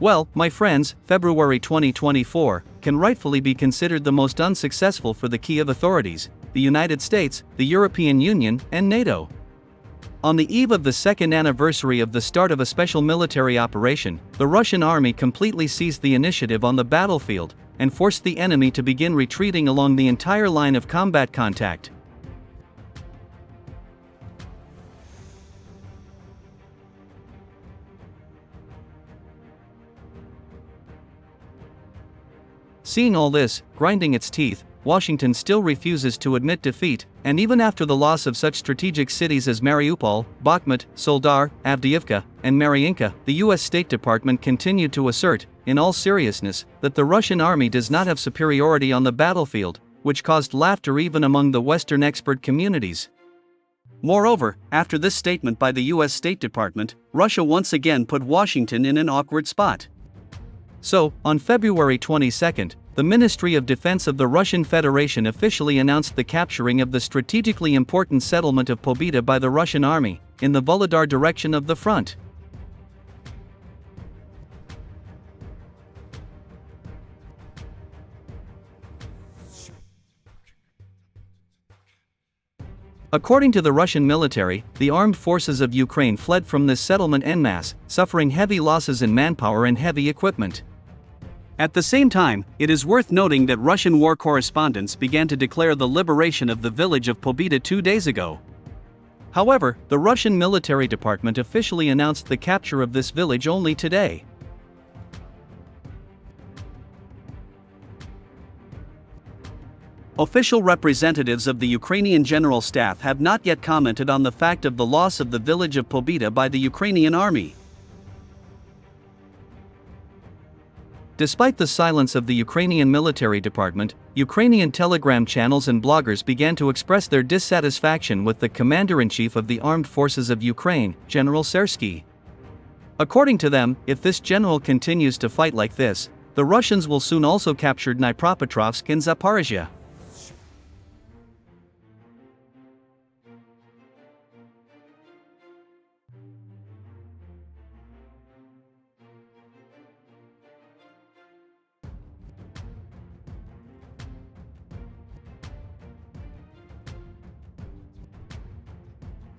Well, my friends, February 2024 can rightfully be considered the most unsuccessful for the Kiev authorities, the United States, the European Union, and NATO. On the eve of the second anniversary of the start of a special military operation, the Russian army completely seized the initiative on the battlefield and forced the enemy to begin retreating along the entire line of combat contact. Seeing all this, grinding its teeth, Washington still refuses to admit defeat, and even after the loss of such strategic cities as Mariupol, Bakhmut, Soledar, Avdiivka, and Mariinka, the US State Department continued to assert, in all seriousness, that the Russian army does not have superiority on the battlefield, which caused laughter even among the Western expert communities. Moreover, after this statement by the US State Department, Russia once again put Washington in an awkward spot. So, on February 22, the Ministry of Defense of the Russian Federation officially announced the capturing of the strategically important settlement of POBEDA by the Russian army, in the Volodar direction of the front. According to the Russian military, the armed forces of Ukraine fled from this settlement en masse, suffering heavy losses in manpower and heavy equipment. At the same time, it is worth noting that Russian war correspondents began to declare the liberation of the village of POBEDA 2 days ago. However, the Russian military department officially announced the capture of this village only today. Official representatives of the Ukrainian General Staff have not yet commented on the fact of the loss of the village of POBEDA by the Ukrainian army. Despite the silence of the Ukrainian military department, Ukrainian telegram channels and bloggers began to express their dissatisfaction with the commander-in-chief of the armed forces of Ukraine, General Sersky. According to them, if this general continues to fight like this, the Russians will soon also capture Dnipropetrovsk and Zaporizhia.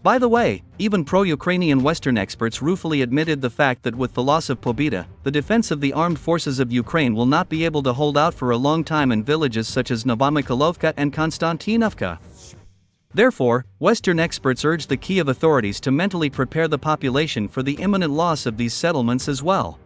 By the way, even pro-Ukrainian Western experts ruefully admitted the fact that with the loss of POBEDA, the defense of the armed forces of Ukraine will not be able to hold out for a long time in villages such as Novomykhailovka and Konstantinovka. Therefore, Western experts urge the Kiev authorities to mentally prepare the population for the imminent loss of these settlements as well.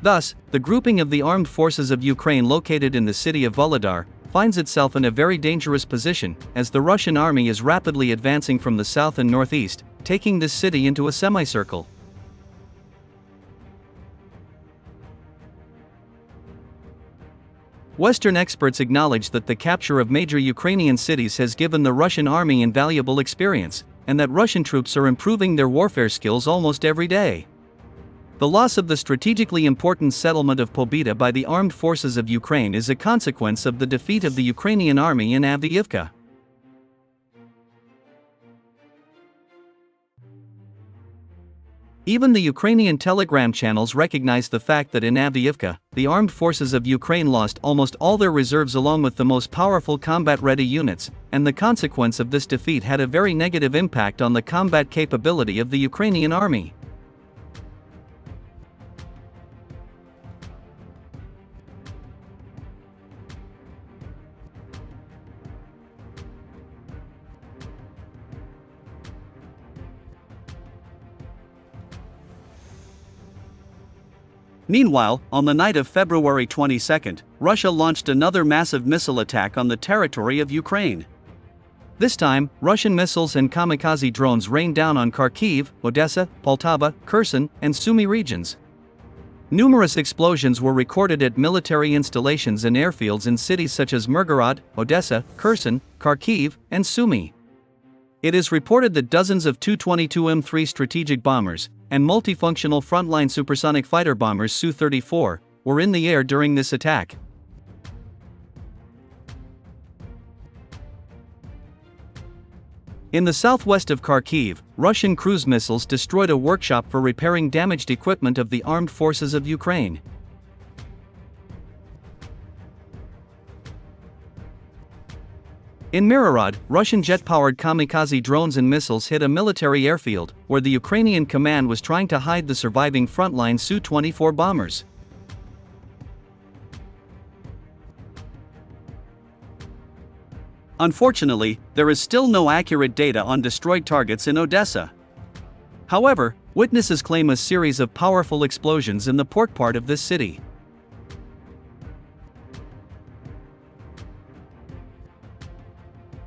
Thus, the grouping of the armed forces of Ukraine located in the city of Volodar finds itself in a very dangerous position, as the Russian army is rapidly advancing from the south and northeast, taking this city into a semicircle. Western experts acknowledge that the capture of major Ukrainian cities has given the Russian army invaluable experience, and that Russian troops are improving their warfare skills almost every day. The loss of the strategically important settlement of POBEDA by the armed forces of Ukraine is a consequence of the defeat of the Ukrainian army in Avdiivka. Even the Ukrainian telegram channels recognize the fact that in Avdiivka, the armed forces of Ukraine lost almost all their reserves along with the most powerful combat-ready units, and the consequence of this defeat had a very negative impact on the combat capability of the Ukrainian army. Meanwhile, on the night of February 22, Russia launched another massive missile attack on the territory of Ukraine. This time, Russian missiles and kamikaze drones rained down on Kharkiv, Odessa, Poltava, Kherson, and SUMY regions. Numerous explosions were recorded at military installations and airfields in cities such as Mirgorod, Odessa, Kherson, Kharkiv, and SUMY. It is reported that dozens of Tu-22M3 strategic bombers and multifunctional frontline supersonic fighter bombers Su-34 were in the air during this attack. In the southwest of Kharkiv, Russian cruise missiles destroyed a workshop for repairing damaged equipment of the armed forces of Ukraine. In Mirorod, Russian jet-powered kamikaze drones and missiles hit a military airfield, where the Ukrainian command was trying to hide the surviving frontline Su-24 bombers. Unfortunately, there is still no accurate data on destroyed targets in Odessa. However, witnesses claim a series of powerful explosions in the port part of this city.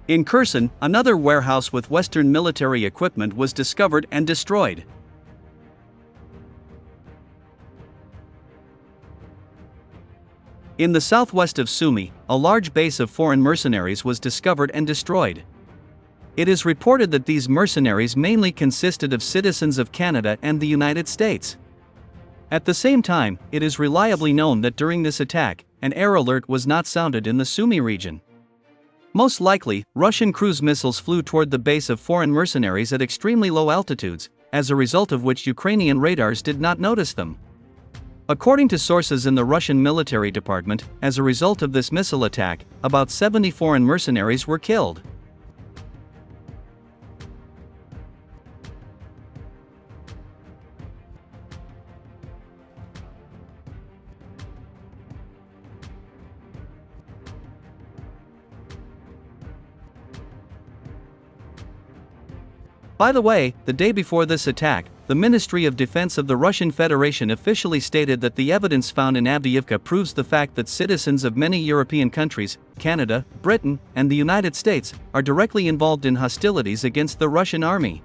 In Kherson, another warehouse with Western military equipment was discovered and destroyed. In the southwest of SUMY, a large base of foreign mercenaries was discovered and destroyed. It is reported that these mercenaries mainly consisted of citizens of Canada and the United States. At the same time, it is reliably known that during this attack, an air alert was not sounded in the SUMY region. Most likely, Russian cruise missiles flew toward the base of foreign mercenaries at extremely low altitudes, as a result of which Ukrainian radars did not notice them. According to sources in the Russian military department, as a result of this missile attack, about 70 foreign mercenaries were killed. By the way, the day before this attack, the Ministry of Defense of the Russian Federation officially stated that the evidence found in Avdiivka proves the fact that citizens of many European countries, Canada, Britain, and the United States, are directly involved in hostilities against the Russian army.